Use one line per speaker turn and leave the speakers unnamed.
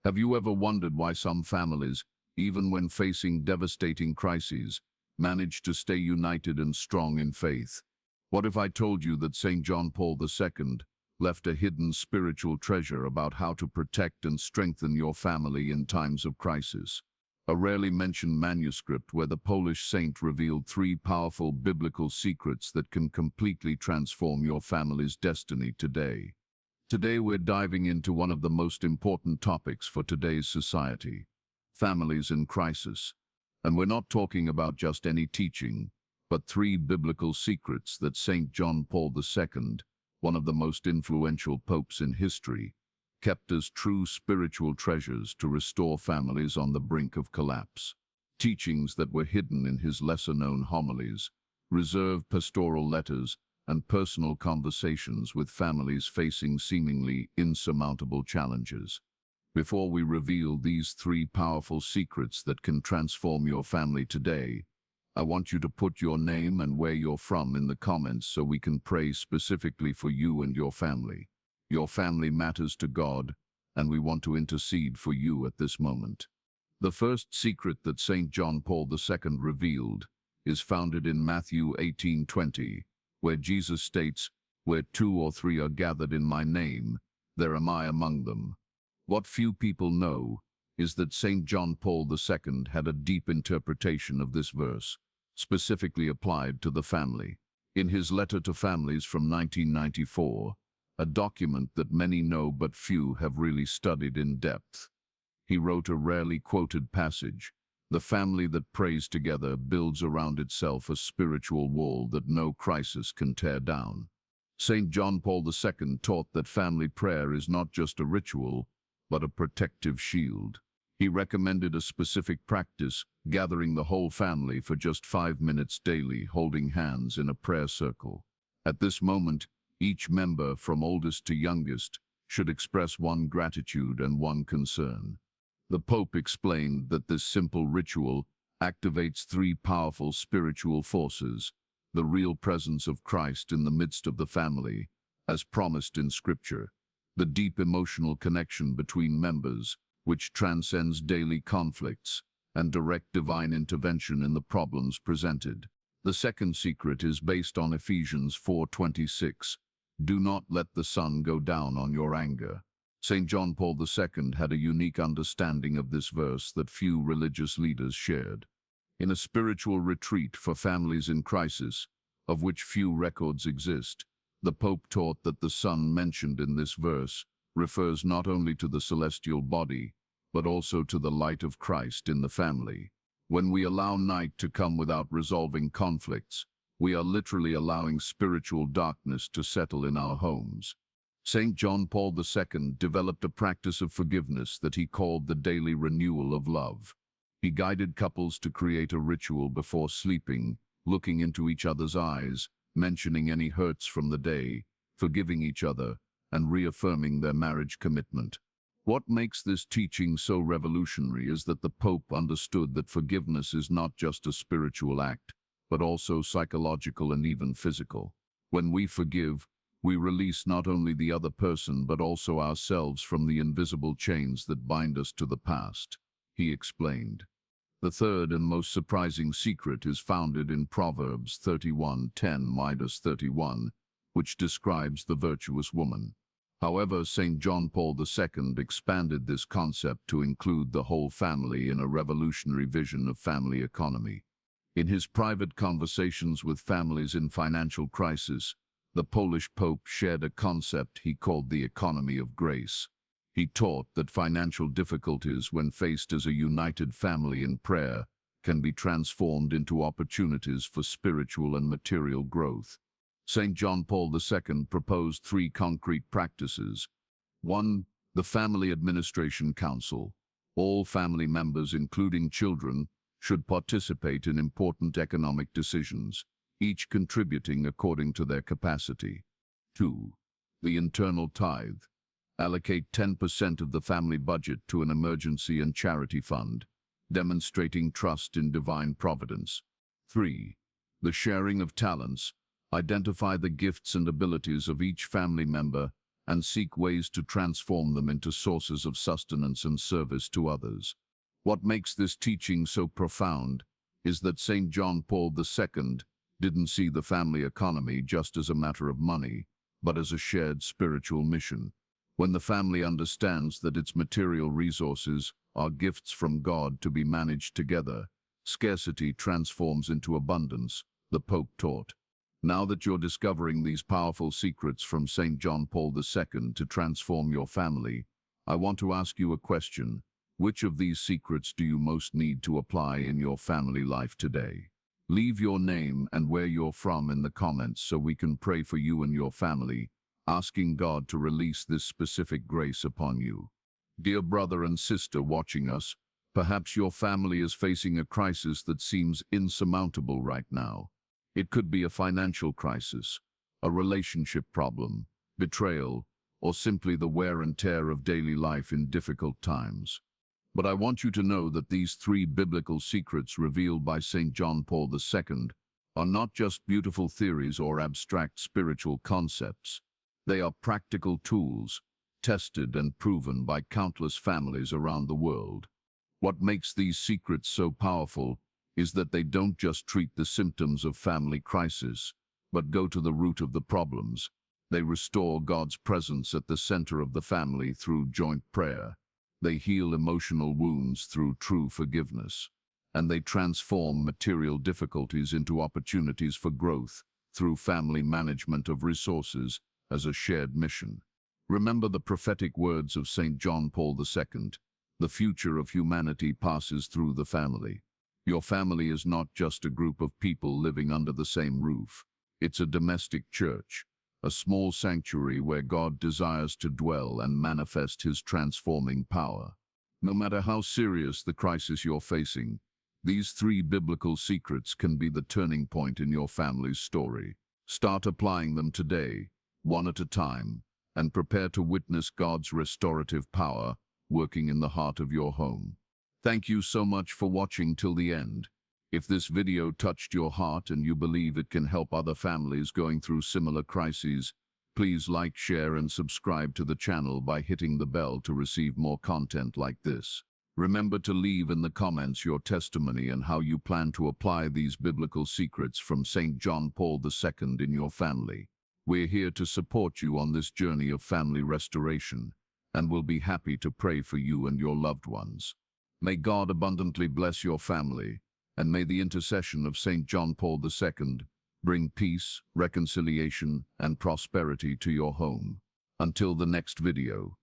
Have you ever wondered why some families, even when facing devastating crises, manage to stay united and strong in faith? What if I told you that St. John Paul II left a hidden spiritual treasure about how to protect and strengthen your family in times of crisis? A rarely mentioned manuscript where the Polish saint revealed 3 powerful biblical secrets that can completely transform your family's destiny today. Today we're diving into one of the most important topics for today's society: families in crisis. And we're not talking about just any teaching, but 3 biblical secrets that St. John Paul II, one of the most influential popes in history, kept as true spiritual treasures to restore families on the brink of collapse. Teachings that were hidden in his lesser-known homilies, reserved pastoral letters, and personal conversations with families facing seemingly insurmountable challenges. Before we reveal these 3 powerful secrets that can transform your family today, I want you to put your name and where you're from in the comments so we can pray specifically for you and your family. Your family matters to God, and we want to intercede for you at this moment. The first secret that St. John Paul II revealed is founded in Matthew 18:20, where Jesus states, "Where 2 or 3 are gathered in my name, there am I among them." What few people know is that St. John Paul II had a deep interpretation of this verse, specifically applied to the family. In his letter to families from 1994, a document that many know but few have really studied in depth, he wrote a rarely quoted passage: "The family that prays together builds around itself a spiritual wall that no crisis can tear down." St. John Paul II taught that family prayer is not just a ritual, but a protective shield. He recommended a specific practice: gathering the whole family for just 5 minutes daily, holding hands in a prayer circle. At this moment, each member, from oldest to youngest, should express 1 gratitude and 1 concern. The Pope explained that this simple ritual activates 3 powerful spiritual forces: the real presence of Christ in the midst of the family, as promised in Scripture; the deep emotional connection between members, which transcends daily conflicts; and direct divine intervention in the problems presented. The second secret is based on Ephesians 4:26. "Do not let the sun go down on your anger." St. John Paul II had a unique understanding of this verse that few religious leaders shared. In a spiritual retreat for families in crisis, of which few records exist, the Pope taught that the sun mentioned in this verse refers not only to the celestial body, but also to the light of Christ in the family. When we allow night to come without resolving conflicts, we are literally allowing spiritual darkness to settle in our homes. St. John Paul II developed a practice of forgiveness that he called the daily renewal of love. He guided couples to create a ritual before sleeping, looking into each other's eyes, mentioning any hurts from the day, forgiving each other, and reaffirming their marriage commitment. What makes this teaching so revolutionary is that the Pope understood that forgiveness is not just a spiritual act, but also psychological and even physical. When we forgive, we release not only the other person but also ourselves from the invisible chains that bind us to the past, he explained. The third and most surprising secret is founded in Proverbs 31:10-31, which describes the virtuous woman. However, St. John Paul II expanded this concept to include the whole family in a revolutionary vision of family economy. In his private conversations with families in financial crisis, the Polish Pope shared a concept he called the economy of grace. He taught that financial difficulties, when faced as a united family in prayer, can be transformed into opportunities for spiritual and material growth. St. John Paul II proposed 3 concrete practices. 1. The Family Administration Council. All family members, including children, should participate in important economic decisions, each contributing according to their capacity. 2. The internal tithe. Allocate 10% of the family budget to an emergency and charity fund, demonstrating trust in divine providence. 3. The sharing of talents. Identify the gifts and abilities of each family member and seek ways to transform them into sources of sustenance and service to others. What makes this teaching so profound is that St. John Paul II didn't see the family economy just as a matter of money, but as a shared spiritual mission. When the family understands that its material resources are gifts from God to be managed together, scarcity transforms into abundance, the Pope taught. Now that you're discovering these powerful secrets from St. John Paul II to transform your family, I want to ask you a question. Which of these secrets do you most need to apply in your family life today? Leave your name and where you're from in the comments so we can pray for you and your family, asking God to release this specific grace upon you. Dear brother and sister watching us, perhaps your family is facing a crisis that seems insurmountable right now. It could be a financial crisis, a relationship problem, betrayal, or simply the wear and tear of daily life in difficult times. But I want you to know that these 3 biblical secrets revealed by St. John Paul II are not just beautiful theories or abstract spiritual concepts. They are practical tools, tested and proven by countless families around the world. What makes these secrets so powerful is that they don't just treat the symptoms of family crisis, but go to the root of the problems. They restore God's presence at the center of the family through joint prayer. They heal emotional wounds through true forgiveness. And they transform material difficulties into opportunities for growth through family management of resources as a shared mission. Remember the prophetic words of St. John Paul II. The future of humanity passes through the family. Your family is not just a group of people living under the same roof. It's a domestic church, a small sanctuary where God desires to dwell and manifest His transforming power. No matter how serious the crisis you're facing, these 3 biblical secrets can be the turning point in your family's story. Start applying them today, one at a time, and prepare to witness God's restorative power working in the heart of your home. Thank you so much for watching till the end. If this video touched your heart and you believe it can help other families going through similar crises, please like, share, and subscribe to the channel by hitting the bell to receive more content like this. Remember to leave in the comments your testimony and how you plan to apply these biblical secrets from St. John Paul II in your family. We're here to support you on this journey of family restoration, and we'll be happy to pray for you and your loved ones. May God abundantly bless your family, and may the intercession of St. John Paul II bring peace, reconciliation, and prosperity to your home. Until the next video.